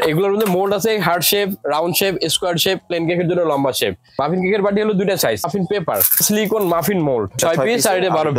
এগুলোর মধ্যে মোল্ড আছে heart shape, round shape, square shape, plane কেকের জন্য লম্বা শেপ। মাফিন কেকের বাটি হলো দুইটা size, muffin paper, silicon muffin mould 6 piece আর এটা 12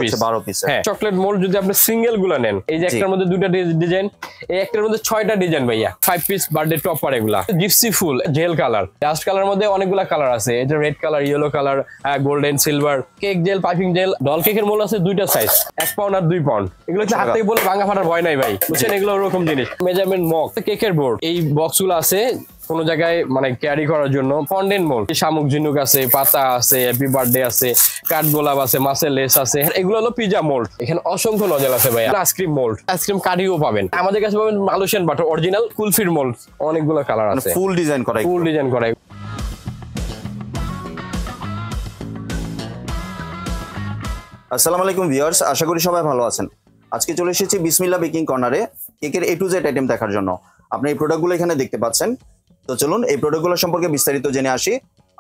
পিস। হ্যাঁ, চকলেট মোল্ড যদি আপনি সিঙ্গেল গুলা নেন, এই যে একটার মধ্যে দুইটা ডিজাইন, এই একটার মধ্যে 6টা ডিজাইন ভাইয়া। 5 পিস বার্থডে টপার এগুলা। জিপসি ফুল জেল কালার, ডাস্ট কালার মধ্যে অনেকগুলা কালার আছে, এটা red colour, yellow colour, golden, silver. Cake jail, piping jail, doll কেকের মোল্ড আছে দুইটা সাইজ, 1 পাউন্ড আর 2 পাউন্ড। এগুলো হাত থেকে বলে ভাঙা ফাটার ভয় নাই ভাই, বুঝছেন? এগুলো ওরকম জিনিস। মেজারমেন্ট মগ, কেকের বোর্ড, এই বক্সগুলো আছে কোন জায়গায় মানে ক্যারি করার জন্য। ফন্ডেন্ট মোল্ড, শামুক ঝিনুক আছে, পাতা আছে, হ্যাপি বার্থডে আছে, কাঠ গোলাপ আছে, মাছের লেস আছে। এগুলো হলো পিজা মোল্ড। এখানে অসংখ্য নজল আছে ভাই। আইসক্রিম মোল্ড, আইসক্রিম কাঠিও পাবেন আমাদের কাছে, পাবেন মালয়েশিয়ান বাটার অরিজিনাল কুলফির মোল্ড। অনেকগুলো কালার আছে, ফুল ডিজাইন করা। আসসালামু আলাইকুম ভিউয়ার্স, আশা করি সবাই ভালো আছেন। আজকে চলে এসেছি বিসমিল্লাহ বেকিং কর্নারে কেকের A to Z আইটেম দেখার জন্য। আপনি এই প্রোডাক্টগুলো এখানে দেখতে পাচ্ছেন। তো চলুন এই প্রোডাক্টগুলো সম্পর্কে বিস্তারিত জেনে আসি।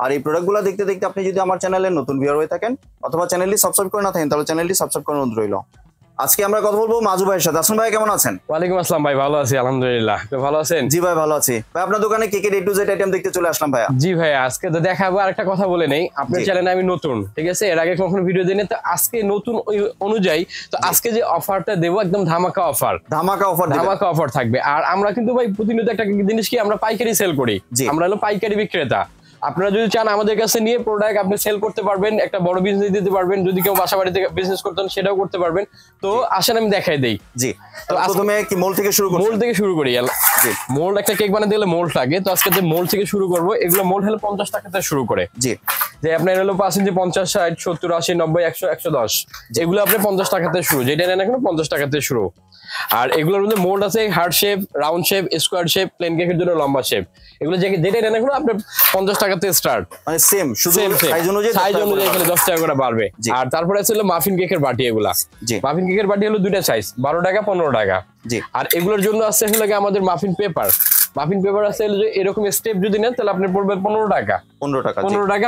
আর এই প্রোডাক্টগুলো দেখতে দেখতে আপনি যদি আমার চ্যানেলে নতুন ভিউয়ার হয়ে থাকেন অথবা চ্যানেলটি সাবস্ক্রাইব করে না থাকেন, তাহলে চ্যানেলটি সাবস্ক্রাইব করার অনুরোধ রইল। আজকে আমরা কথা বলবো মাজু ভাইয়ের সাথে। আসুন ভাই, কেমন আছেন? ওয়ালাইকুম আসসালাম ভাই, ভালো আছি আলহামদুলিল্লাহ। তো ভালো আছেন? জি ভাই, ভালো আছি ভাই। আপনার দোকানে কেকের A to Z আইটেম দেখতে চলে আসলাম ভাইয়া। জি ভাই, আজকে তো দেখাবো। আরেকটা কথা বলে নেই, আপনার চ্যানেলে আমি নতুন, ঠিক আছে? এর আগে কখনো ভিডিও দিই না, তো আজকে নতুন অনুযায়ী তো আজকে যে অফারটা দেবো একদম ধামাকা অফার। ধামাকা অফার থাকবে। আর আমরা কিন্তু ভাই প্রতিনিয়ত একটা জিনিস কি, আমরা পাইকারি সেল করি, আমরা হলো পাইকারি বিক্রেতা। আপনারা যদি চান আমাদের কাছে নিয়ে প্রোডাক্ট আপনি সেল করতে পারবেন, একটা বড় বিজনেস দিতে পারবেন। যদি কেউ বাসা বাড়িতে বিজনেস করতেন সেটাও করতে পারবেন। তো আসেন আমি দেখাই দেই। জি, তো প্রথমে কি মোল্ড থেকে শুরু করব? মোল্ড থেকে শুরু করি। জি, মোল্ড একটা কেক বানাতে গেলে মোল্ড লাগে। তো আজকে যে মোল্ড থেকে শুরু করব, এগুলো মোল্ড হলো 50 টাকা থেকে শুরু করে। জি, যে আপনার হলো 5 ইঞ্চি 50, 60, 70, 80, 90, 100, 110, এগুলো আপনি 50 টাকা থেকে শুরু। যেটা নেন এখন 50 টাকা থেকে শুরু। আর এগুলোর মধ্যে মোল্ড আছে heart shape, round shape, square shape, plane কেকের জন্য লম্বা শেপ। এগুলো যেটা নেন এখন আপনি 50 টাকা থেকে স্টার্ট, মানে সেম, শুধু সাইজ অনুযায়ী এখানে 10 টাকা করে বাড়বে। আর তারপরে আছে হলো মাফিন কেকের বাটি। এগুলা মাফিন কেকের বাটি হলো দুইটা সাইজ, 12 টাকা 15 টাকা। জি, আর এগুলোর জন্য আছে হলো আমাদের মাফিন পেপার। মাফিন পেপার আছে এরকম স্টেপ যদি নেন তাহলে আপনি পড়বে 15 টাকা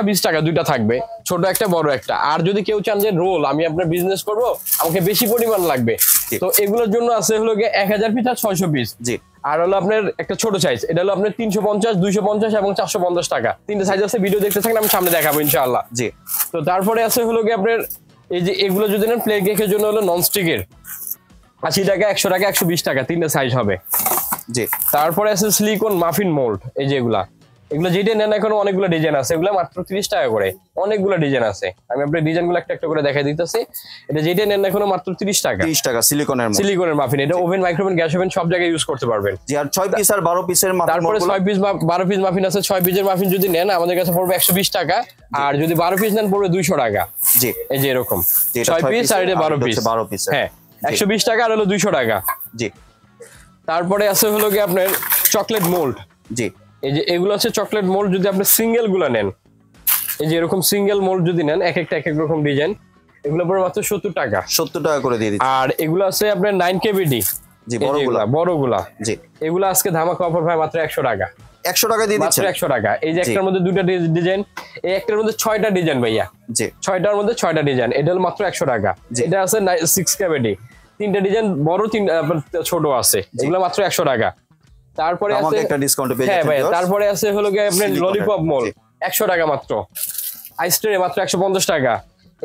20 টাকা, দুইটা থাকবে, ছোট একটা বড় একটা। আর যদি কেউ চান যে রোল আমি আপনার বিজনেস করব, আমাকে বেশি পরিমাণ লাগবে, তো এগুলোর জন্য আছে হলো 1000 পিস আর 600 পিস। জি, আর হলো আপনার একটা ছোট সাইজ, এটা হলো আপনার 350, 250 এবং 450 টাকা। তিনটা সাইজ আছে, ভিডিও দেখতে থাকলে আমি সামনে দেখাবো ইনশাআল্লাহ। জি, তো তারপরে আছে হলো আপনার এই যে এগুলো যদি নেন প্লেন কেকের জন্য হলো ননস্টিকের 80 টাকা, 100 টাকা, 120 টাকা, তিনটা সাইজ হবে। জি, তারপরে আছে সিলিকন মাফিন মোল্ড। এই যে এগুলো যেটা নেন এখন অনেকগুলো ডিজাইন আছে, এগুলো মাত্র 30 টাকা করে। অনেকগুলো ডিজাইন আছে, আমি আপনার ডিজাইনগুলো একটা একটা করে দেখাই দিতেছি। এটা যেটা নেন এখন মাত্র 30 টাকা। সিলিকনের মাফিন। এটা ওভেন, মাইক্রোওভেন, গ্যাস ওভেন সব জায়গায় ইউজ করতে পারবেন। জি, আর 6 পিস আর 12 পিসের মাফিন। তারপরে 6 পিস 12 পিস মাফিন আছে। 6 পিসের মাফিন যদি নেন আমাদের কাছে পড়বে 120 টাকা, আর যদি 12 পিস নেন পড়বে 200 টাকা। জি, এই যে এরকম 6 পিস আর এটা 12 পিস। হ্যাঁ, 120 টাকা আর হলো 200 টাকা। জি, তারপরে আছে হলো আপনার চকলেট মোল্ড। জি, এই যে এগুলো আছে চকলেট মোল্ড। যদি আপনি সিঙ্গেল গুলা নেন, এই যে এরকম সিঙ্গেল মোল্ড যদি নেন, এক একটা এক এক রকম ডিজাইন, এগুলো পড়বে মাত্র 70 টাকা করে দিয়ে দিচ্ছি। আর এগুলো আছে আপনার 9 কেবিডি। জি, বড়গুলা। জি, এগুলো আজকে ধামাকা অফার ভাই, মাত্র 100 টাকা। 100 টাকা দিয়ে দিচ্ছি, 100 টাকা। এই যে একটার মধ্যে দুইটা ডিজাইন, এই একটার মধ্যে 6টা ডিজাইন ভাইয়া। জি, 6টার মধ্যে 6টা ডিজাইন, এটা হলো মাত্র 100 টাকা। এটা আছে 6 কেবিডি, তিনটা ডিজাইন বড়, ছোট আছে, এগুলো মাত্র 100 টাকা। তারপরে আছে একটা ডিসকাউন্ট পেয়ে যাচ্ছেন। হ্যাঁ ভাই, তারপরে আছে হলো আপনার ললিপপ মোল্ড 100 টাকা মাত্র। আইসট্রে মাত্র 150 টাকা।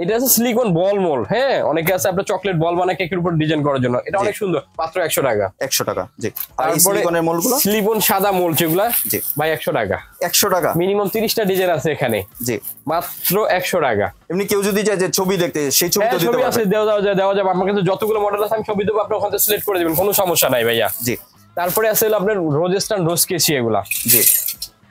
এটা আছে সিলিকন বল মোল্ড। হ্যাঁ, অনেকে আছে আপনার চকলেট বল বানায় কেকের উপর ডিজাইন করার জন্য, এটা অনেক সুন্দর, মাত্র 100 টাকা। 100 টাকা। জি, আর এই সিলিকনের মোল্ডগুলো, সিলিকন সাদা মোল্ড যেগুলা, জি ভাই 100 টাকা। 100 টাকা, মিনিমাম 30টা ডিজাইন আছে এখানে। জি, মাত্র 100 টাকা। এমনি কেউ যদি চায় যে ছবি দেখতে, সেই ছবি তো দিতে পারবে। দেওয়া যাবে। আমার কাছে যতগুলো মডেল আছে আমি ছবি দেবো, আপনি ওখান থেকে সিলেক্ট করে দিবেন, কোনো সমস্যা নাই ভাইয়া। জি, তারপরে আছে আপনার রোজেস্টান রোজ কেসি, এগুলা জি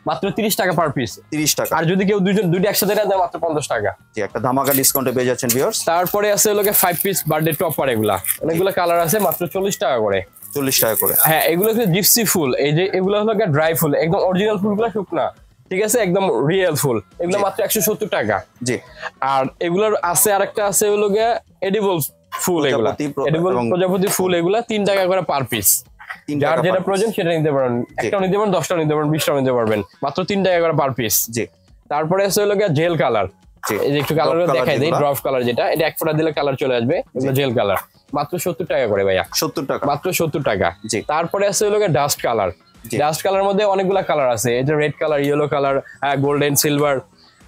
মাত্র 30 টাকা পার পিস। 30 টাকা। আর যদি কেউ দুইটা একসাথে নেন মাত্র 50 টাকা। জি, একটা ধামাকা ডিসকাউন্টে পেয়ে যাচ্ছেন ভিউয়ার্স। তারপরে আছে হলো 5 পিস বার্থডে টপার। এগুলা অনেকগুলো কালার আছে, মাত্র 40 টাকা করে। 40 টাকা করে। হ্যাঁ, এগুলো হচ্ছে জিপসি ফুল। এই যে এগুলো হলো ড্রাই ফুল, একদম অরিজিনাল ফুলগুলো শুকনা, ঠিক আছে, একদম রিয়েল ফুল। এগুলো মাত্র 170 টাকা। জি, আর এগুলোর আছে আরেকটা আছে হলো এডিবল ফুল। এগুলা এডিবল প্রজাপতি ফুল, এগুলা 3 টাকা করে পার পিস। যার যেটা প্রয়োজন সেটা নিতে পারেন, একটাও নিতে পারেন, 10টাও নিতে পারেন, 20টাও নিতে পারবেন, মাত্র 3 টাকা করে পার পিস। জি, তারপরে আছে হলো জেল কালার। এই যে একটু কালার দেখাই দিই, ড্রপ কালার, যেটা এটা এক ফোঁটা দিলে কালার চলে আসবে, এগুলো জেল কালার, মাত্র 70 টাকা করে ভাইয়া। 70 টাকা, মাত্র 70 টাকা। জি, তারপরে আছে হলো ডাস্ট কালার। ডাস্ট কালার মধ্যে অনেকগুলা কালার আছে, এটা red colour, yellow colour, golden, silver,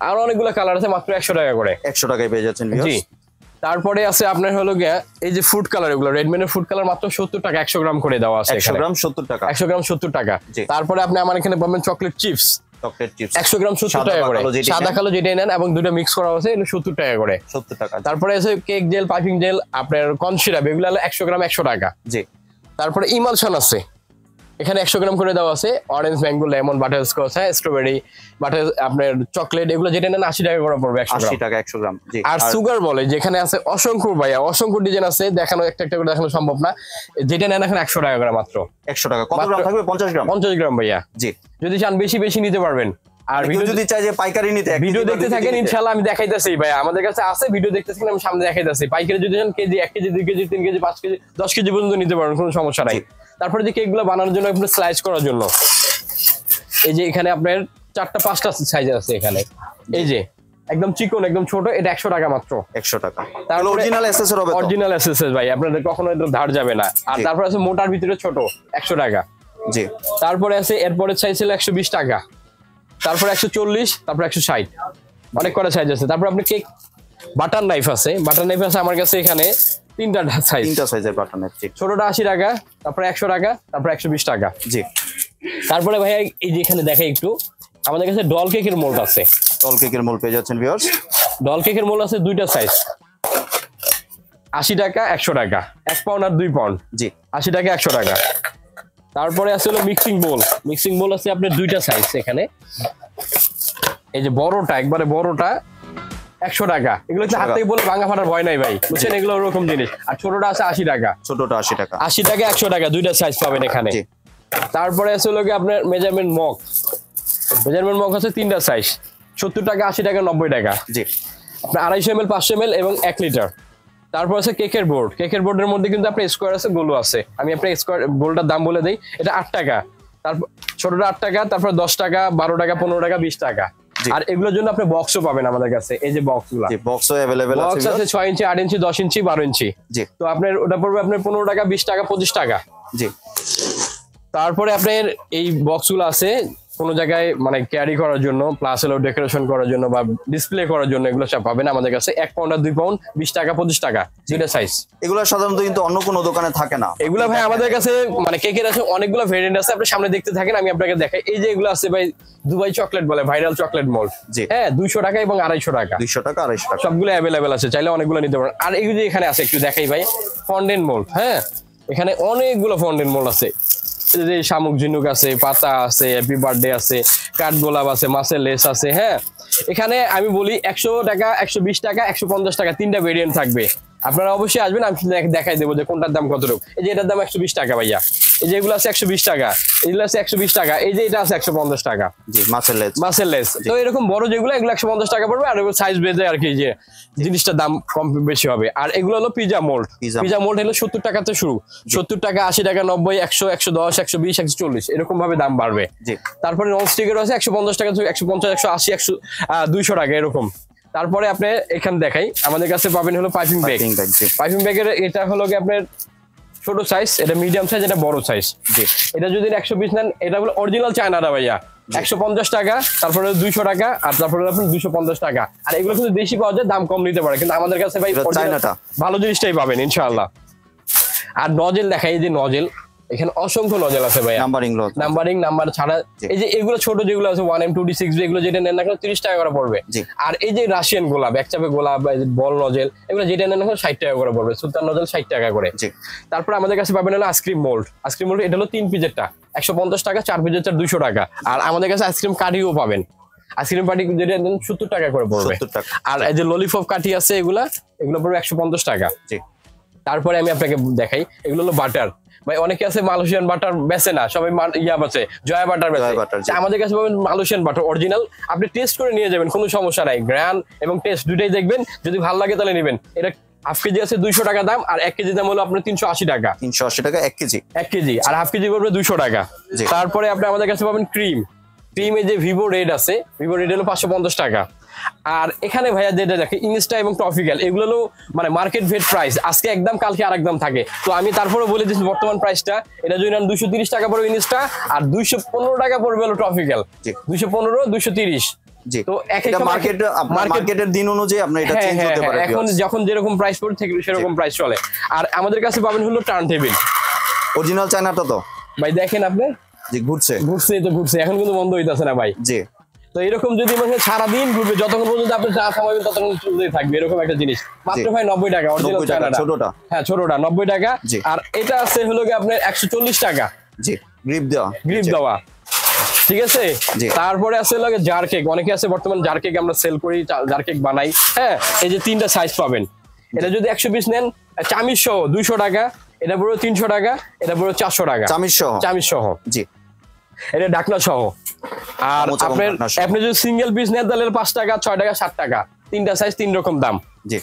আর অনেকগুলো কালার আছে, মাত্র 100 টাকা করে। 100 টাকায় পেয়ে যাচ্ছেন জি। তারপরে আছে আপনার হলো গিয়া এই যে ফুড কালার, এগুলো রেডমেনের ফুড কালার মাত্র 70 টাকা 100 গ্রাম করে দেওয়া আছে। 100 গ্রাম 70 টাকা, 100 গ্রাম 70 টাকা। তারপরে আপনি আমার এখানে পাবেন চকলেট চিপস, 100 গ্রাম 70 টাকা করে, সাদা কালো যেটাই নেন এবং দুটো মিক্স করা আছে, এটা 70 টাকা করে। 70 টাকা। তারপরে আছে কেক জেল, পাইপিং জেল, আপনার কর্ন সিরাপ, এগুলো হলো 100 গ্রাম 100 টাকা। জি। তারপরে ইমালশন আছে, এখানে 100 গ্রাম করে দেওয়া আছে, orange, mango, lemon, butterscotch, strawberry, butter, আপনার চকলেট, এগুলো যেটা নেন 80 টাকা করে পড়বে 80 টাকা 100 গ্রাম। জি। আর সুগার বলে যেখানে আছে অসংখ্য ভাইয়া, অসংখ্য ডিজাইন আছে, দেখানো একটা একটা করে দেখানো সম্ভব না, যেটা নেন এখন 100 টাকা করে মাত্র। 100 টাকা। কত গ্রাম থাকবে? 50 গ্রাম। 50 গ্রাম ভাইয়া। জি। যদি চান বেশি বেশি নিতে পারবেন। আর ভিডিও যদি চাই যে পাইকারি নিতে, ভিডিও দেখতে থাকেন, ইনশাআল্লাহ আমি দেখাইতেছি ভাই, আমাদের কাছে আছে, ভিডিও দেখতেছেন, আমি সামনে দেখাইতেছি। পাইকারি যদি চান KG, 1 KG, 2 KG, 3 KG, 5 KG, 10 KG পর্যন্ত নিতে পারবেন, কোনো সমস্যা নাই। তারপরে যে কেকগুলো বানানোর জন্য আপনার স্লাইস করার জন্য এই যে এখানে আপনার 4টা 5টা সাইজ আছে এখানে, এই যে একদম চিকন, একদম ছোট, এটা 100 টাকা মাত্র। 100 টাকা। তারপরে অরিজিনাল এসএসএর হবে তো? অরিজিনাল এসএসএস ভাই, আপনাদের কখনো এটা ধার যাবে না। আর তারপর আছে মোটার ভিতরে ছোট, 100 টাকা। জি। তারপরে আছে এরপরে সাইজ ছিল 120 টাকা, তারপর 140, তারপর 160, অনেক কটা সাইজ আছে। তারপর আপনি কেক বাটার নাইফ আছে, বাটার নাইফ আছে আমার কাছে এখানে 3টা সাইজ, 3টা সাইজের বাটার নাইফ। ছোটটা 80 টাকা, তারপর 100 টাকা, তারপর 120 টাকা। জি। তারপরে ভাইয়া এই যে এখানে দেখাই একটু, আমাদের কাছে ডল কেকের মোল্ড আছে। ডল কেকের মোল্ড পেয়ে যাচ্ছেন ভিউয়ার্স। ডল কেকের মোল্ড আছে 2টা সাইজ, 80 টাকা 100 টাকা, 1 পাউন্ড আর 2 পাউন্ড। জি। 80 টাকা 100 টাকা। তারপরে আছে হলো মিক্সিং বোল, মিক্সিং বোল আছে আপনার 2টা সাইজ এখানে, এই যে বড়টা, একবারে বড়টা 100 টাকা, এগুলো হচ্ছে হাত থেকে বলে ভাঙা ফাটার ভয় নাই ভাই, বুঝছেন, এগুলো ওরকম জিনিস। আর ছোটটা আছে 80 টাকা, ছোটটা 80 টাকা। 80 টাকা 100 টাকা, 2টা সাইজ পাবেন এখানে। তারপরে আছে হলো কি আপনার মেজারমেন্ট মগ, মেজারমেন্ট মগ আছে 3টা সাইজ, 70 টাকা, 80 টাকা, 90 টাকা। জি। আপনার 250 ml, 500 ml এবং 1 লিটার। তারপর আছে কেকের বোর্ড, কেকের বোর্ডের মধ্যে কিন্তু আপনার স্কোয়ার আছে, গোলও আছে। আমি আপনার স্কোয়ার গোলটার দাম বলে দেই, এটা 8 টাকা, তারপর ছোটটা 8 টাকা, তারপর 10 টাকা, 12 টাকা, 15 টাকা, 20 টাকা। আর এগুলোর জন্য আপনি বক্সও পাবেন আমাদের কাছে, এই যে বক্সগুলো, জি, বক্সও अवेलेबल আছে। বক্স আছে 6 ইঞ্চি, 8 ইঞ্চি, 10 ইঞ্চি, 12 ইঞ্চি। জি। তো আপনার ওটা পড়বে আপনার 15 টাকা, 20 টাকা, 25 টাকা। জি। তারপরে আপনার এই বক্সগুলো আছে কোনো জায়গায় মানে ক্যারি করার জন্য, প্লাস হলো ডেকোরেশন করার জন্য বা ডিসপ্লে করার জন্য, এগুলো সব পাবেন আমাদের কাছে। 1 পাউন্ড আর 2 পাউন্ড, 20 টাকা, 25 টাকা, 2টা সাইজ। এগুলো সাধারণত কিন্তু অন্য কোনো দোকানে থাকে না। এগুলো ভাই আমাদের কাছে মানে কেকের আছে অনেকগুলো ভেরিয়েন্ট আছে, আপনি সামনে দেখতে থাকেন, আমি আপনাকে দেখাই। এই যে এগুলো আছে ভাই, দুবাই চকলেট বলে, ভাইরাল চকলেট মোল্ড। হ্যাঁ, 200 টাকা এবং 250 টাকা, 200 টাকা 250 টাকা, সবগুলো অ্যাভেলেবেল আছে, চাইলে অনেকগুলো নিতে পারেন। আর এই যে এখানে আছে একটু দেখাই ভাই, ফন্ডেন্ট মোল্ড। হ্যাঁ, এখানে অনেকগুলো ফন্ডেন্ট মোল্ড আছে, যে শামুক ঝিনুক আছে, পাতা আছে, হ্যাপি বার্থডে আছে, কাঠগোলাপ আছে, মাছের লেস আছে। হ্যাঁ, এখানে আমি বলি 100 টাকা, 120 টাকা, 150 টাকা, 3টা ভেরিয়েন্ট থাকবে। আপনারা অবশ্যই আসবেন, আমি দেখাই দেবো যে কোনটার দাম কত। এই যে এটার দাম 120 টাকা ভাইয়া, এই যে এগুলো আছে 120 টাকা, এগুলো আছে 120 টাকা, এই যে এটা আছে 150 টাকা। জি, মাছের লেস, মাছের লেস। তো এরকম বড় যেগুলো, এগুলো 150 টাকা পড়বে, আর এগুলো সাইজ বেঁধে আর কি, যে জিনিসটার দাম কম বেশি হবে। আর এগুলো হলো পিজা মোল্ড, পিজা মোল্ড হলো 70 টাকাতে শুরু, 70 টাকা, 80 টাকা, 90, 100, 110, 120, 140, এরকম ভাবে দাম বাড়বে। তারপরে নন স্টিকের আছে 150 টাকা, 150, 180, 200 টাকা এরকম। তারপরে আপনি এখানে দেখাই, আমাদের কাছে পাবেন হলো পাইপিং ব্যাগ। পাইপিং ব্যাগের এটা হলো কি আপনার ছোট সাইজ, এটা মিডিয়াম সাইজ, এটা বড় সাইজ। এটা যদি 120 নেন, এটা হলো অরিজিনাল চায়নাটা ভাইয়া, 150 টাকা, তারপরে 200 টাকা, আর তারপরে আপনার 250 টাকা। আর এগুলো কিন্তু বেশি পাওয়া যায়, দাম কম নিতে পারে, কিন্তু আমাদের কাছে ভাই ভালো জিনিসটাই পাবেন ইনশাআল্লাহ। আর নজেল দেখাই, এই যে নজেল, এখানে অসংখ্য নজেল আছে ভাই, নাম্বারিং নাম্বার ছাড়া। এই যে এগুলো ছোট যেগুলো আছে 1M 2D 6B, এগুলো যেটা নেন না কেন 30 টাকা করে পড়বে। আর এই যে রাশিয়ান গোলাপ, একচাপে গোলাপ, বল নজেল, এগুলো যেটা নেন না কেন 60 টাকা করে পড়বে, সুলতান নজেল 60 টাকা করে। তারপর আমাদের কাছে পাবেন হলো আইসক্রিম মোল্ড। আইসক্রিম মোল্ড এটা হলো 3 পিসেরটা 150 টাকা, 4 পিসেরটা 200 টাকা। আর আমাদের কাছে আইসক্রিম কাঠিও পাবেন, আইসক্রিম পার্টি যেটা 70 টাকা করে পড়বে। আর এই যে ললিপপ কাঠি আছে, এগুলো পড়বে 150 টাকা। তারপরে আমি আপনাকে দেখাই, এগুলো হলো বাটার ভাই, অনেকে আছে মালয়েশিয়ান বাটার বেচে না, সবাই ইয়া বেচে, জয়া বাটার বেচে। আমাদের কাছে পাবেন মালয়েশিয়ান বাটার অরিজিনাল, আপনি টেস্ট করে নিয়ে যাবেন, কোনো সমস্যা নাই, গ্রান এবং টেস্ট দুইটাই দেখবেন, যদি ভালো লাগে তাহলে নেবেন। এটা হাফ কেজি আছে 200 টাকা দাম, আর 1 কেজি দাম হলো আপনার 380 টাকা। 380 টাকা 1 কেজি, আর হাফ কেজি পড়বে 200 টাকা। তারপরে আপনি আমাদের কাছে পাবেন ক্রিম, এই যে ভিভো রেড আছে, ভিভো রেড হলো 550 টাকা। আর এখানে ভাইয়া যেটা দেখে ইনস্টা এবং টপিক্যাল এগুলো হলো মানে মার্কেট ভেট প্রাইস, আজকে একদম কালকে আরেক দাম থাকে। তো আমি তারপরে বলে দিচ্ছি বর্তমান প্রাইসটা, এটা যদি নেন 230 টাকা পড়বে ইনস্টা, আর 215 টাকা পড়বে হলো টপিক্যাল। 215 230। জি, তো এটা মার্কেটের দিন অনুযায়ী আপনি এটা চেঞ্জ হতে পারে, এখন যখন যেরকম প্রাইস পড়ে থাকে সেরকম প্রাইস চলে। আর আমাদের কাছে পাবেন হলো টার্ন টেবিল অরিজিনাল চায়নাটা তো ভাই দেখেন আপনি। জি, ঘুরছে এখন কিন্তু বন্ধ হইতাছে না ভাই। জি, তো এরকম যদি মানে সারাদিন ঘুরবে, যতক্ষণ পর্যন্ত আপনি চা খাওয়াবেন ততক্ষণ চলতেই থাকবে, এরকম একটা জিনিস। মাত্র ভাই 90 টাকা অরিজিনাল চায়নাটা, ছোটটা। হ্যাঁ ছোটটা 90 টাকা। আর এটা আছে হলো কি আপনার 140 টাকা। জি, গ্রিপ দেওয়া। ঠিক আছে। তারপরে আছে লাগে জার কেক, অনেকে আছে বর্তমান জার কেক আমরা সেল করি, জার কেক বানাই। হ্যাঁ, এই যে 3টা সাইজ পাবেন। এটা যদি 100 পিস নেন চামিচ সহ 200 টাকা, এটা পুরো 300 টাকা, এটা পুরো 400 টাকা চামিচ সহ। জি, এটা ঢাকনা সহ। আর আপনি যদি সিঙ্গেল পিস নেন তাহলে 5 টাকা 6 টাকা 7 টাকা, 3টা সাইজ 3 রকম দাম। জি,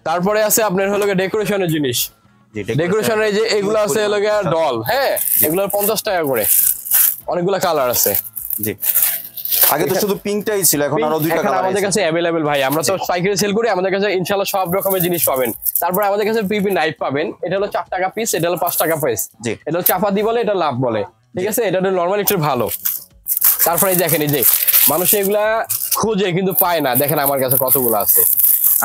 তারপরে আছে আপনার হলো ডেকোরেশনের জিনিস, ডেকোরেশনের যে এগুলো আছে হলো ডল। হ্যাঁ, এগুলো 50 টাকা করে, অনেকগুলো কালার আছে। জি, আগে তো শুধু পিঙ্কটাই ছিল, এখন আরো 2টা কালার আমাদের কাছে अवेलेबल ভাই। আমরা তো পাইকারি সেল করি, আমাদের কাছে ইনশাআল্লাহ সব রকমের জিনিস পাবেন। তারপর আমাদের কাছে পিপি নাইফ পাবেন, এটা হলো 4 টাকা পিস, এটা হলো 5 টাকা পিস। এটা হলো চাপাতি বলে, এটা লাভ বলে। ঠিক আছে, এটা হলো নরমাল একটু ভালো। তারপরে দেখেন এই যে মানুষ এগুলা খুঁজে কিন্তু পায় না, দেখেন আমার কাছে কতগুলো আছে।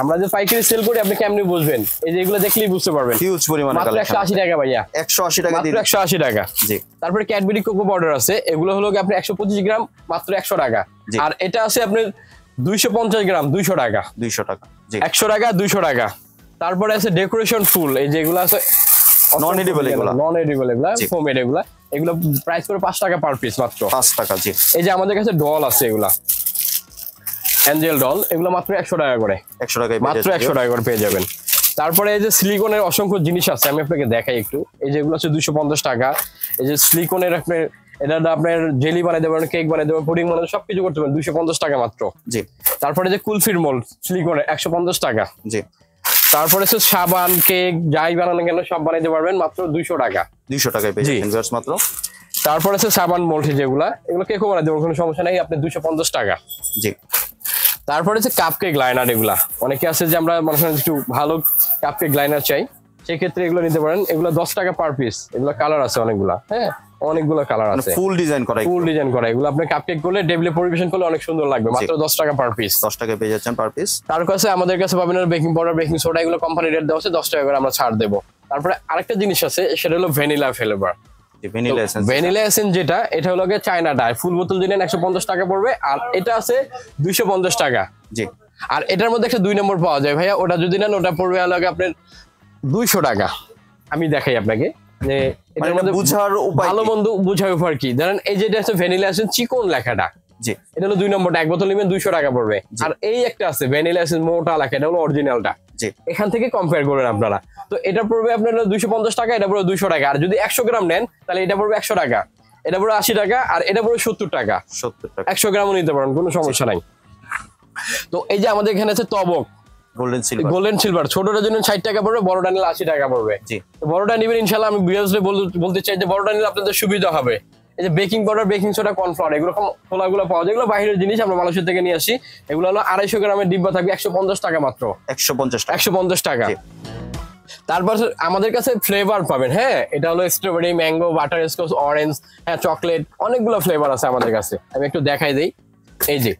আমরা যে পাইকারি সেল করি আপনি কেমনে বুঝবেন, এই যে এগুলো দেখলেই বুঝতে পারবেন। হিউজ পরিমাণে কালেকশন। 180 টাকা ভাইয়া, 180 টাকা দিন, 180 টাকা। জি, তারপরে ক্যাডবেরি কোকো পাউডার আছে, এগুলো হলো আপনি 125 গ্রাম মাত্র 100 টাকা। আর এটা আছে আপনার 250 গ্রাম 200 টাকা। 200 টাকা, জি, 100 টাকা 200 টাকা। তারপরে আছে ডেকোরেশন ফুল, এই যে এগুলো আছে নন এডিবল, এগুলা ফোমেড, এগুলো প্রাইস করে 5 টাকা পার পিস, মাত্র 5 টাকা। জি, এই যে আমাদের কাছে ডল আছে, এগুলা অ্যাঞ্জেল ডল, এগুলো মাত্র 100 টাকা করে, 100 টাকায় মাত্র 100 টাকা করে পেয়ে যাবেন। তারপরে এই যে সিলিকনের অসংখ্য জিনিস আছে, আমি আপনাকে দেখাই একটু। এই যে এগুলো আছে 250 টাকা। এই যে সিলিকনের আপনার এটা আপনার জেলি বানাই দেবেন, কেক বানাই দেবেন, পুডিং বানাই দেবেন, সবকিছু করতে পারেন 250 টাকা মাত্র। জি, তারপরে যে কুলফির মোল্ড সিলিকনের 150 টাকা। জি, তারপরে হচ্ছে সাবান, কেক যাই বানানো কেন সব বানাইতে পারবেন মাত্র 200 টাকা। 200 টাকায় পেয়ে যাবেন মাত্র। তারপরে আছে সাবান মোল্ড, যেগুলো এগুলো কেকও বানাই দেবেন, কোনো সমস্যা নাই, আপনি 250 টাকা। জি, তারপরে হচ্ছে কাপকেক লাইনার, এগুলা অনেকে আছে যে আমরা মনে করেন একটু ভালো কাপকেক লাইনার চাই, সেক্ষেত্রে এগুলো নিতে পারেন। এগুলো 10 টাকা পার পিস, এগুলো কালার আছে অনেকগুলা। হ্যাঁ, অনেকগুলো কালার আছে, ফুল ডিজাইন করা। এগুলো আপনি কাপকেক করলে টেবিলে পরিবেশন করলে অনেক সুন্দর লাগবে, মাত্র 10 টাকা পার পিস। 10 টাকা পেয়ে যাচ্ছেন পার পিস। তার কাছে আমাদের কাছে পাবেন বেকিং পাউডার, বেকিং সোডা, এগুলো কোম্পানি রেট দেওয়া আছে, 10 টাকা করে আমরা ছাড় দেবো। তারপরে আরেকটা জিনিস আছে, সেটা হলো ভ্যানিলা ফ্লেভার। ভ্যানিলা এসেন্স যেটা, এটা হলো চায়নাটা, ফুল বোতল দিলেন 150 টাকা পড়বে, আর এটা আছে 250 টাকা। জি, আর এটার মধ্যে একটা 2 নম্বর পাওয়া যায় ভাইয়া, ওটা যদি নেন ওটা পড়বে আলাদা আপনার 200 টাকা। আমি দেখাই আপনাকে যে এটার মধ্যে বুঝার উপায়, ভালো মন্দ বুঝার উপায় কি। ধরেন এই যেটা আছে ভ্যানিলা এসেন্স চিকন লেখাটা, জি, এটা হলো 2 নম্বরটা, এক বোতল নেবেন 200 টাকা পড়বে। আর এই একটা আছে ভ্যানিলা এসেন্স মোটা লেখা, এটা হলো অরিজিনালটা। জি, এখান থেকে কম্পেয়ার করেন আপনারা। তো এটা পড়বে আপনার 250 টাকা, এটা পড়বে 200 টাকা। আর যদি 100 গ্রাম নেন তাহলে এটা পড়বে 100 টাকা, এটা পড়বে 80 টাকা, আর এটা পড়বে 70 টাকা। 100 গ্রামও নিতে পারেন, কোনো সমস্যা নাই। তো এই যে আমাদের এখানে আছে তবক গোল্ডেন সিলভার, ছোটটার জন্য 60 টাকা পড়বে, বড়টা নিলে 80 টাকা পড়বে। জি, বড়টা নিবেন ইনশাআল্লাহ। আমি ভিউয়ার্সদের বলতে চাই যে বড়টা নিলে আপনাদের সুবিধা হবে। এই যে baking powder, baking soda, cornflour, এগুলো খোলাগুলো পাওয়া যায়, এগুলো বাইরের জিনিস, আমরা মানুষের থেকে নিয়ে আসি। এগুলো হলো 250 গ্রামের ডিব্বা থাকবে, 150 টাকা মাত্র। 150 টাকা। তারপর আমাদের কাছে ফ্লেভার পাবেন। হ্যাঁ, এটা হলো স্ট্রবেরি, ম্যাঙ্গো, বাটারস্কচ, অরেঞ্জ, হ্যাঁ চকলেট, অনেকগুলো ফ্লেভার আছে আমাদের কাছে। আমি একটু দেখাই দেই। এই যে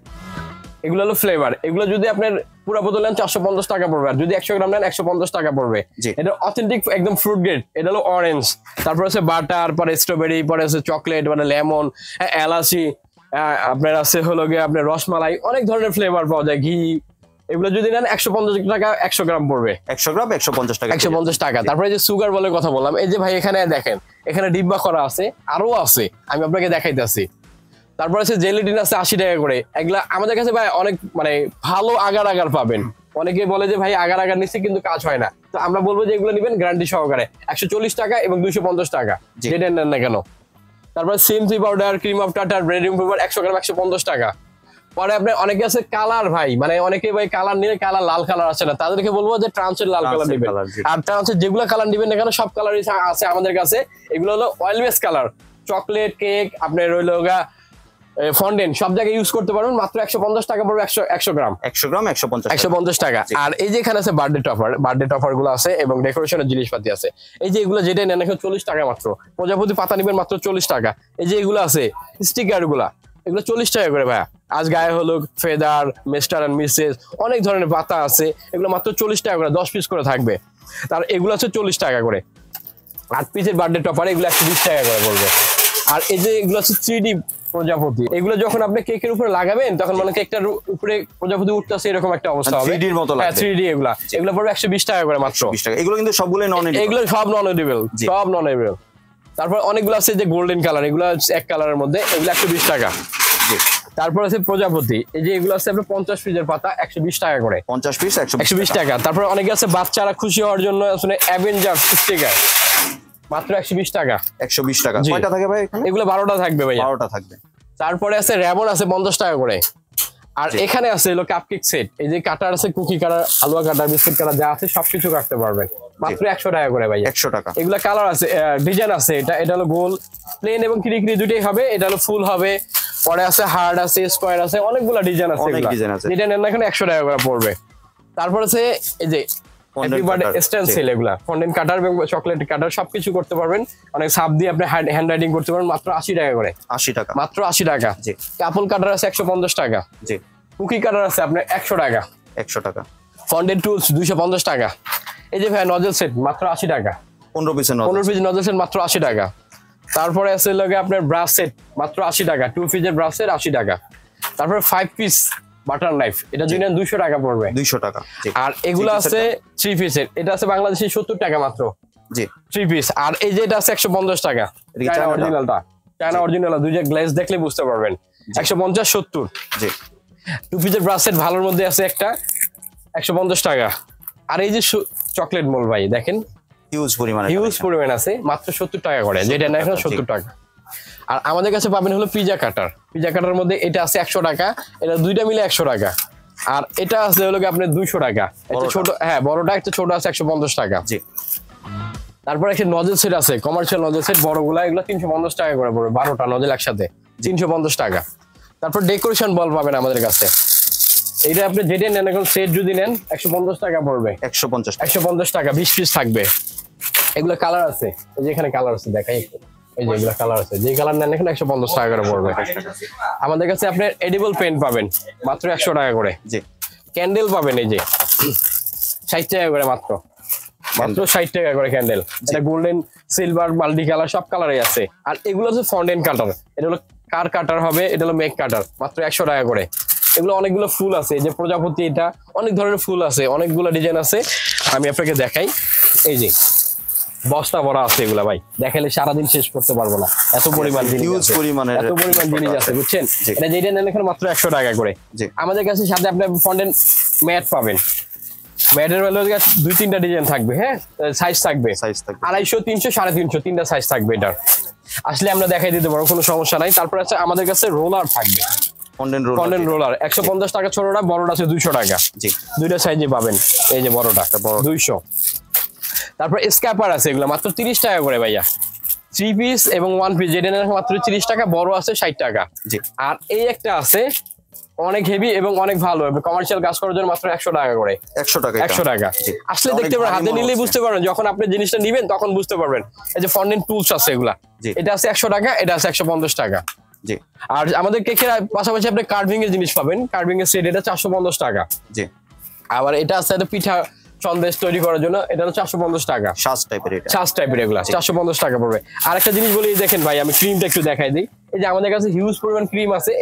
এগুলো হলো ফ্লেভার, এগুলো যদি আপনার পুরো বোতল নেন 450 টাকা পড়বে, আর যদি 100 গ্রাম নেন 150 টাকা পড়বে। এটা অথেন্টিক একদম ফ্রুট গ্রেড। এটা হলো অরেঞ্জ, তারপর আছে বাটার, পরে স্ট্রবেরি, পরে আছে চকলেট, মানে লেমন, এলাচি, আপনার আছে হলো গিয়ে আপনার রসমালাই, অনেক ধরনের ফ্লেভার পাওয়া যায়, ঘি। এগুলো যদি নেন 150 টাকা 100 গ্রাম পড়বে। 100 গ্রাম 150 টাকা। 150 টাকা। তারপরে যে সুগার বলে কথা বললাম, এই যে ভাই এখানে দেখেন, এখানে ডিব্বা করা আছে, আরো আছে, আমি আপনাকে দেখাইতেছি। তারপর আছে জেলিটিন আছে 80 টাকা করে। এগুলা আমাদের কাছে ভাই অনেক মানে ভালো আগার পাবেন। অনেকে বলে যে ভাই আগার নিচ্ছে কিন্তু কাজ হয় না, তো আমরা বলবো যে এগুলো নিবেন গ্যারান্টি সহকারে, 140 টাকা এবং 250 টাকা, যেটা নেন না কেন। তারপর সিমসি পাউডার, ক্রিম অফ টাটার, ব্রেড রিমুভার 100 গ্রাম 150 টাকা। পরে আপনার অনেকে আছে কালার, ভাই মানে অনেকে ভাই কালার নিলে কালার লাল কালার আছে না, তাদেরকে বলবো যে ট্রান্সের লাল কালার নিবেন। আর ট্রান্সের যেগুলো কালার নিবেন না কেন সব কালারই আছে আমাদের কাছে। এগুলো হলো oil base colour, chocolate, cake, আপনার রইল ফন্ডেন্ট সব জায়গায় ইউজ করতে পারবেন, মাত্র 150 টাকা পড়বে 100 গ্রাম 150 টাকা। আর এই যে এখানে আছে বার্থডে টপার গুলো আছে এবং ডেকোরেশনের জিনিসপাতি আছে। এই যে এগুলো যেটা নেন এখন 40 টাকা মাত্র, প্রজাপতি পাতা নিবেন মাত্র 40 টাকা। এই যে এগুলো আছে স্টিকার গুলা, এগুলো 40 টাকা করে ভাইয়া। আজ গায়ে হলো, ফেদার, মিস্টার এন্ড মিসেস, অনেক ধরনের পাতা আছে, এগুলো মাত্র 40 টাকা করে, 10 পিস করে থাকবে। তার এগুলো আছে 40 টাকা করে। 8 পিসের বার্থডে টপার এগুলো 120 টাকা করে পড়বে। আর এই যে এগুলো আছে 3D প্রজাপতি, এগুলো যখন আপনি কেকের উপরে লাগাবেন তখন মানে কেকটার উপরে প্রজাপতি উঠতেছে এরকম একটা অবস্থা হবে, 3D এর মতো লাগবে। 3D এগুলো পড়বে 120 টাকা করে মাত্র। 20 টাকা। এগুলো কিন্তু সবগুলো নন এডিবল, এগুলো সব নন এডিবল, সব নন এডিবল। তারপর অনেকগুলো আছে যে গোল্ডেন কালার, এগুলো এক কালারের মধ্যে, এগুলো 120 টাকা। তারপর আছে প্রজাপতি, এই যে এগুলো আছে আপনার 50 পিসের পাতা 120 টাকা করে, 50 পিস 120 টাকা। তারপর অনেকে আছে বাচ্চারা খুশি হওয়ার জন্য আসলে অ্যাভেঞ্জার্স স্টিকার, মাত্র 120 টাকা। 120 টাকা। কয়টা থাকে ভাই এখানে? এগুলো 12টা থাকবে ভাই, 12টা থাকবে। তারপরে আছে রেমন আছে 50 টাকা করে। আর এখানে আছে হলো কাপকেক সেট, এই যে কাটার আছে, কুকি কাটার, হালুয়া কাটার, বিস্কুট কাটার, যা আছে সবকিছু কাটতে পারবেন, মাত্র 100 টাকা করে ভাই। 100 টাকা। এগুলা কালার আছে, ডিজাইন আছে, এটা হলো গোল, প্লেন এবং কিরিকিরি দুটোই হবে। এটা হলো ফুল হবে, পরে আছে হার্ড আছে, স্কয়ার আছে, অনেকগুলো ডিজাইন আছে, যেটা নেন না এখানে 100 টাকা করে পড়বে। তারপর আছে এই যে স্টেনসিল, এগুলা ফন্ডেন্ট কাটার এবং চকলেট কাটার সবকিছু করতে পারবেন, অনেক সাপ দিয়ে আপনি হ্যান্ড রাইটিং করতে পারবেন, মাত্র 80 টাকা করে। 80 টাকা, মাত্র 80 টাকা। কাপল কাটার আছে 150 টাকা। জি। কুকি কাটার আছে আপনার 100 টাকা। 100 টাকা। ফন্ডেন্ট টুলস 250 টাকা। এই যে ভাই নজল সেট মাত্র 80 টাকা। 15 পিস নজল সেট মাত্র 80 টাকা। তারপরে আছে লগে আপনার ব্রাশ সেট মাত্র 80 টাকা, 2 পিসের ব্রাশ সেট 80 টাকা। তারপরে 5 পিস বাটার নাইফ, এটা যদি নেন 200 টাকা পড়বে। 200 টাকা। আর এগুলো আছে 3 পিসের, এটা আছে বাংলাদেশে 70 টাকা মাত্র। জি, 3 পিস। আর এই যে এটা আছে 150 টাকা, চায়না অরিজিনালটা, চায়না অরিজিনাল, দুই যে গ্লেজ দেখলে বুঝতে পারবেন, 150 70। জি। 2 পিসের ব্রাশ সেট ভালোর মধ্যে আছে একটা 150 টাকা। আর এই যে চকলেট মোল ভাই দেখেন, হিউজ পরিমাণ আছে, মাত্র 70 টাকা করে, যেটা না এখন 70 টাকা। আর আমাদের কাছে পাবেন হলো পিজা কাটার মধ্যে এটা আছে 100 টাকা, এটা দুইটা মিলে 100 টাকা। আর এটা আছে হলো আপনার 200 টাকা, এটা ছোট, হ্যাঁ বড়টা একটা, ছোট আছে 150 টাকা। জি। তারপর একটা নজল সেট আছে, কমার্শিয়াল নজল সেট বড়গুলা, এগুলো 350 টাকা করে পড়বে, 12টা নজল একসাথে 350 টাকা। তারপর ডেকোরেশন বল পাবেন আমাদের কাছে, এটা আপনি যেটা নেন এখন সেট যদি নেন 150 টাকা পড়বে, 150 টাকা, 20 পিস থাকবে। এগুলো কালার আছে, এই যে এখানে কালার আছে দেখাই একটু, এই যে এগুলো কালার আছে, যে কালার নেন এখানে 150 টাকা করে পড়বে। আমাদের কাছে আপনি এডিবল পেন পাবেন মাত্র 100 টাকা করে। জি। ক্যান্ডেল পাবেন এই যে 60 টাকা করে, মাত্র 60 টাকা করে ক্যান্ডেল। এটা গোল্ডেন, সিলভার, মাল্টি কালার, সব কালারই আছে। আর এগুলো হচ্ছে ফন্ডেন্ট কাটার, এটা হলো কার কাটার হবে, এটা হলো মেক কাটার, মাত্র 100 টাকা করে। এগুলো অনেকগুলো ফুল আছে, যে প্রজাপতি, এটা অনেক ধরনের ফুল আছে, অনেকগুলো ডিজাইন আছে, আমি আপনাকে দেখাই। এই যে বস্তা ভরা আছে এগুলা ভাই, দেখালে সারাদিন শেষ করতে পারবো না, এত পরিমাণ জিনিস আছে, বুঝছেন। এটা যেটা নেন এখানে মাত্র 100 টাকা করে। আমাদের কাছে সাথে আপনি ফন্ডেন্ট ম্যাট পাবেন, ম্যাটের বেলা 2-3টা ডিজাইন থাকবে, হ্যাঁ সাইজ থাকবে 250, 300, 350, 3টা সাইজ থাকবে। এটার আসলে আমরা দেখাই দিতে পারবো, কোনো সমস্যা নাই। তারপর আছে আমাদের কাছে রোলার থাকবে, ফন্ডেন্ট রোলার 150 টাকা, ছোটটা, বড়টা আছে 200 টাকা। জি, দুইটা সাইজে পাবেন, এই যে বড়টা 200। তারপর স্ক্যাপার আছে, এগুলো মাত্র 30 টাকা করে ভাইয়া, 3 পিস এবং 1 পিস, যেটা নেন মাত্র 30 টাকা, বড় আছে 60 টাকা। জি। আর এই একটা আছে অনেক হেভি এবং অনেক ভালো, কমার্শিয়াল কাজ করার জন্য মাত্র 100 টাকা করে। 100 টাকা। আসলে দেখতে পারেন, হাতে নিলেই বুঝতে পারবেন, যখন আপনি জিনিসটা নিবেন তখন বুঝতে পারবেন। এই যে ফন্ডেন্ট টুলস আছে এগুলা, এটা আছে 100 টাকা, এটা আছে 150 টাকা। জি। আর আমাদের কেকের পাশাপাশি আপনি কার্ভিং এর জিনিস পাবেন, কার্ভিং এর সেট, এটা 450 টাকা। জি। আবার এটা আছে পিঠা সন্দেশ তৈরি করার জন্য, এটা হচ্ছে 450 টাকা, শ্বাস টাইপের এগুলা 450 টাকা পড়বে। আর একটা জিনিস বলি, দেখেন ভাই আমি ক্রিমটা একটু দেখাই দিই। এই যে আমাদের কাছে হিউজ পরিমাণ ক্রিম আছে,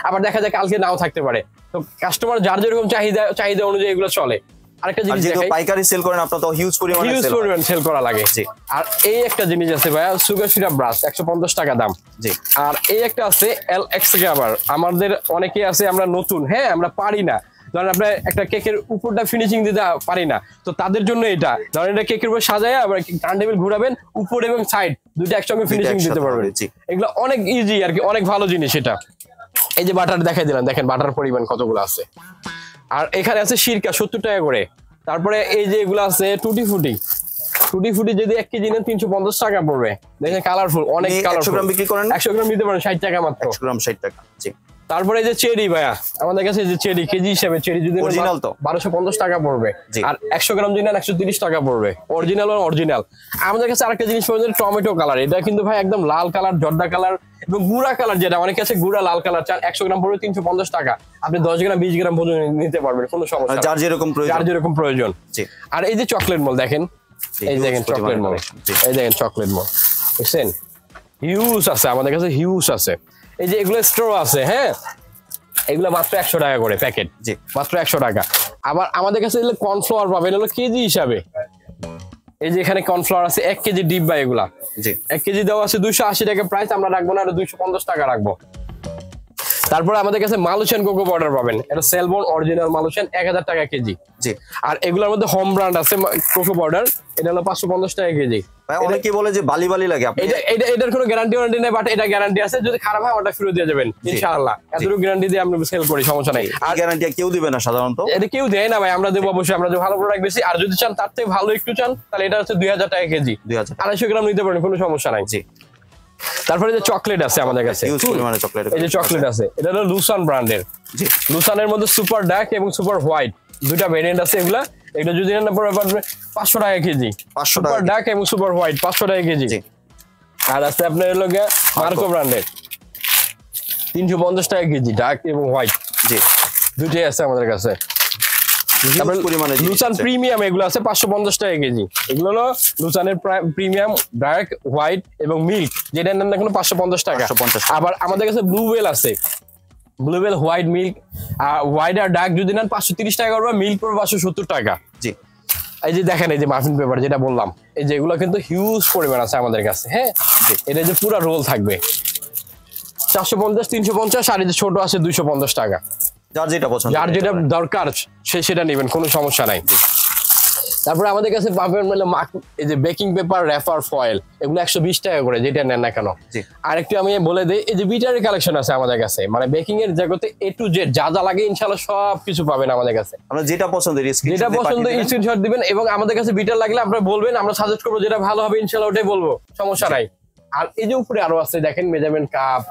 আবার দেখা যায় কালকে নাও থাকতে পারে, তো কাস্টমার যার যেরকম চাহিদা অনুযায়ী এগুলো চলে। আরেকটা জিনিস দেখাই, পাইকারি সেল করেন আপনারা, তো হিউজ পরিমাণ সেল করা লাগে। আর এই একটা জিনিস আছে ভাইয়া, সুগার সিরাপ ব্রাশ 150 টাকা দাম। জি। আর এই একটা আছে LX রাবার, আমাদের অনেকে আছে আমরা নতুন, হ্যাঁ আমরা পারি না, ধরেন আপনার একটা কেকের উপরটা ফিনিশিং দিতে পারি না, তো তাদের জন্য এটা, ধরেন এটা কেকের উপর সাজায় আবার টার্ন টেবিল ঘুরাবেন, উপর এবং সাইড দুইটা একসঙ্গে ফিনিশিং দিতে পারবেন। এগুলো অনেক ইজি আর কি, অনেক ভালো জিনিস এটা। এই যে বাটার দেখাই দিলাম, দেখেন বাটার পরিমাণ কতগুলো আছে। আর এখানে আছে সিরকা 70 টাকা করে। তারপরে এই যে এগুলো আছে টুটি ফুটি, টুটি ফুটি যদি 1 কেজি নেন 350 টাকা পড়বে। দেখেন কালারফুল, অনেক কালারফুল। 100 গ্রাম বিক্রি করেন? 100 গ্রাম নিতে পারেন 60 টাকা মাত্র। 100 গ্রাম 60 টাকা। জি। তারপরে এই যে চেরি ভাইয়া, আমাদের কাছে এই যে চেরি কেজি হিসেবে চেরি যদি অরিজিনাল তো 1250 টাকা পড়বে, আর 100 গ্রাম যদি নেন 130 টাকা পড়বে। Original original. আমাদের কাছে আরেকটা জিনিস পাবেন টমেটো কালার, এটা কিন্তু ভাই একদম লাল কালার, জর্দা কালার এবং গুড়া কালার, যেটা অনেক কাছে গুড়া লাল কালার চান, 100 গ্রাম পড়বে 350 টাকা। আপনি 10 গ্রাম 20 গ্রাম পর্যন্ত নিতে পারবেন, কোনো সমস্যা নেই, যার যেরকম প্রয়োজন, যার যেরকম প্রয়োজন। জি। আর এই যে চকলেট মল দেখেন, এই দেখেন চকলেট মল, এই দেখেন চকলেট মল, বুঝছেন? হিউজ আছে আমাদের কাছে, হিউজ আছে। এই যে এগুলো স্ট্র আছে, হ্যাঁ, এগুলো মাত্র 100 টাকা করে প্যাকেট, জি, মাত্র 100 টাকা। আবার আমাদের কাছে কর্নফ্লাওয়ার পাবেন হলো কেজি হিসাবে। এই যে এখানে কর্নফ্লাওয়ার আছে 1 কেজি ডিব্বা, এগুলা জি 1 কেজি দেওয়া আছে 280 টাকা প্রাইস, আমরা রাখবো না, আরো 250 টাকা রাখবো। তারপরে আমাদের কাছে মালুশিয়ান কোকো পাউডার পাবেন, এটা সেলবন অরিজিনাল মালুশিয়ান 1000 টাকা কেজি। জি। আর এগুলোর মধ্যে হোম ব্র্যান্ড আছে কোকো পাউডার, এটা হলো 550 টাকা কেজি। ভাই অনেকে বলে যে বালি বালি লাগে, আপনি এটার কোনো গ্যারান্টি নেই, বাট এটা গ্যারান্টি আছে, যদি খারাপ হয় ওটা ফেরত দিয়ে যাবেন ইনশাআল্লাহ। এতটুকু গ্যারান্টি দিয়ে আমরা সেল করি, সমস্যা নাই। আর গ্যারান্টি কেউ দিবে না সাধারণত, এটা কেউ দেয় না ভাই, আমরা দেবো অবশ্যই, আমরা যে ভালো প্রোডাক্ট বেশি। আর যদি চান তার থেকে ভালো একটু চান, তাহলে এটা হচ্ছে 2000 টাকা কেজি, 250 গ্রাম নিতে পারেন, কোনো সমস্যা নাই। জি। তারপরে যে চকলেট আছে আমাদের কাছে, হিউজ পরিমাণে চকলেট, এই যে চকলেট আছে, এটা হলো লুসান ব্র্যান্ডের। জি। লুসানের মধ্যে সুপার ডার্ক এবং সুপার হোয়াইট দুইটা ভেরিয়েন্ট আছে। এগুলা এটা যদি নেন পড়বে 500 টাকা কেজি, 500 সুপার ডার্ক এবং সুপার হোয়াইট 500 টাকা কেজি। আর আছে আপনার হলো মার্কো ব্র্যান্ডের 350 টাকা কেজি, ডার্ক এবং হোয়াইট। জি, দুইটাই আছে আমাদের কাছে। লুসান প্রিমিয়াম এগুলো আছে 550 টাকা কেজি। এগুলো হলো লুসানের প্রিমিয়াম ডার্ক, হোয়াইট এবং মিল্ক, যেটা নেন না কোনো 550 টাকা। আবার আমাদের কাছে ব্লুবেল আছে, ব্লুবেল হোয়াইট মিল্ক, আর হোয়াইট আর ডার্ক যদি নেন 530 টাকা করবে, মিল্ক পড়বে 570 টাকা। জি। এই যে দেখেন, এই যে মাফিন পেপার যেটা বললাম, এই যে এগুলো কিন্তু হিউজ পরিমাণ আছে আমাদের কাছে, হ্যাঁ। এটা যে পুরো রোল থাকবে 450, 350, আর এই যে ছোট আছে 250 টাকা। যার যেটা পছন্দ, যার যেটা দরকার সেটা নেবেন, কোনো সমস্যা নাই। তারপরে আমাদের কাছে পাবেন এই যে বেকিং পেপার, র্যাপার, ফয়েল, এগুলো 120 টাকা করে, যেটা নেন না কেন। আর একটু আমি বলে দিই, এই যে বিটারের কালেকশন আছে আমাদের কাছে, মানে বেকিং এর জগতে A to Z যা যা লাগে ইনশাআল্লাহ সব কিছু পাবেন আমাদের কাছে। আমরা যেটা পছন্দ স্ক্রিনশট দিবেন, এবং আমাদের কাছে বিটার লাগলে আপনারা বলবেন, আমরা সাজেস্ট করবো যেটা ভালো হবে ইনশাআল্লাহ ওটাই বলবো, সমস্যা নাই। আর এই যে উপরে আরো আছে দেখেন, মেজারমেন্ট কাপ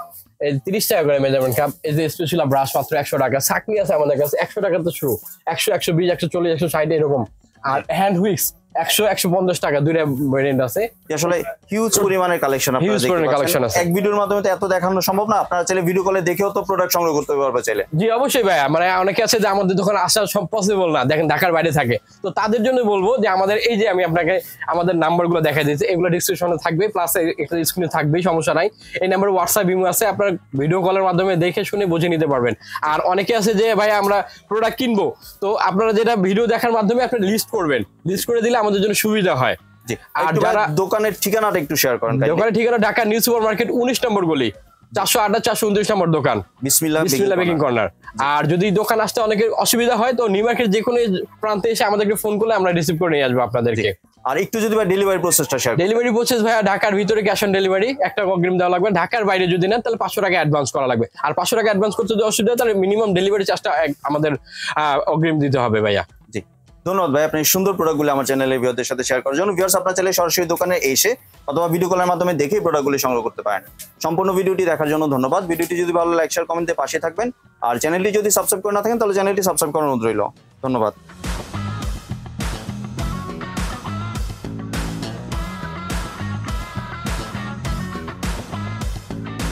30 টাকা করে মেজারমেন্ট কাপ। এই যে স্পেশাল ব্রাশ মাত্র 100 টাকা। ছাকনি আছে আমাদের কাছে 100 টাকা তো শুরু, 100, 120, 140, 160 এরকম। আর হ্যান্ড হুইক্স 100, 150 টাকা, দুইটা ভেরিয়েন্ট আছে। আসলে হিউজ পরিমাণের কালেকশন, আপনারা দেখতে পাচ্ছেন। এক ভিডিওর মাধ্যমে তো এত দেখানো সম্ভব না, আপনারা চাইলে ভিডিও কলে দেখেও তো প্রোডাক্ট সংগ্রহ করতে পারবে চাইলে। জি অবশ্যই ভাইয়া, মানে অনেকে আছে যে আমাদের দোকানে আসা সব পসিবল না, দেখেন ঢাকার বাইরে থাকে, তো তাদের জন্য বলবো যে আমাদের এই যে আমি আপনাকে আমাদের নাম্বারগুলো দেখাই দিয়েছি, এগুলো ডিসক্রিপশনে থাকবে, প্লাস একটা স্ক্রিনে থাকবেই, সমস্যা নাই। এই নাম্বার হোয়াটসঅ্যাপ ইমো আছে, আপনার ভিডিও কলের মাধ্যমে দেখে শুনে বুঝে নিতে পারবেন। আর অনেকে আছে যে ভাই আমরা প্রোডাক্ট কিনবো, তো আপনারা যেটা ভিডিও দেখার মাধ্যমে আপনি লিস্ট করবেন, লিস্ট করে দিলে আমাদের জন্য সুবিধা হয়। আর যারা দোকানের ঠিকানাটা একটু শেয়ার করেন। দোকানের ঠিকানা ঢাকা নিউ সুপার মার্কেট 19 নম্বর গলি, 408, 429 নম্বর দোকান, বিসমিল্লাহ বেকিং কর্নার। আর যদি দোকান আসতে অনেকের অসুবিধা হয়, তো নিউ মার্কেট যে কোনো প্রান্তে এসে আমাদেরকে ফোন করলে আমরা রিসিভ করে নিয়ে আসবো আপনাদেরকে। আর একটু যদি ভাই ডেলিভারি প্রসেসটা শেয়ার। ডেলিভারি প্রসেস ভাইয়া, ঢাকার ভিতরে ক্যাশ অন ডেলিভারি, একটা অগ্রিম দেওয়া লাগবে। ঢাকার বাইরে যদি নেন তাহলে 500 টাকা অ্যাডভান্স করা লাগবে। আর 500 টাকা অ্যাডভান্স করতে যদি অসুবিধা হয়, তাহলে মিনিমাম ডেলিভারি চার্জটা আমাদের অগ্রিম দিতে হবে ভাইয়া। জি, ধন্যবাদ ভাই, আপনি সুন্দর প্রোডাক্টগুলো আমার চ্যানেলে ভিউয়ারদের সাথে শেয়ার করার জন্য। ভিউয়ার্স, আপনারা চাইলে সরাসরি দোকানে এসে অথবা ভিডিও কলের মাধ্যমে দেখে প্রোডাক্টগুলো সংগ্রহ করতে পারেন। সম্পূর্ণ ভিডিওটি দেখার জন্য ধন্যবাদ। ভিডিওটি যদি ভালো লাইক, শেয়ার, কমেন্টে পাশে থাকবেন। আর চ্যানেলটি যদি সাবস্ক্রাইব করে না থাকেন, তাহলে চ্যানেলটি সাবস্ক্রাইব করার অনুরোধ রইল। ধন্যবাদ।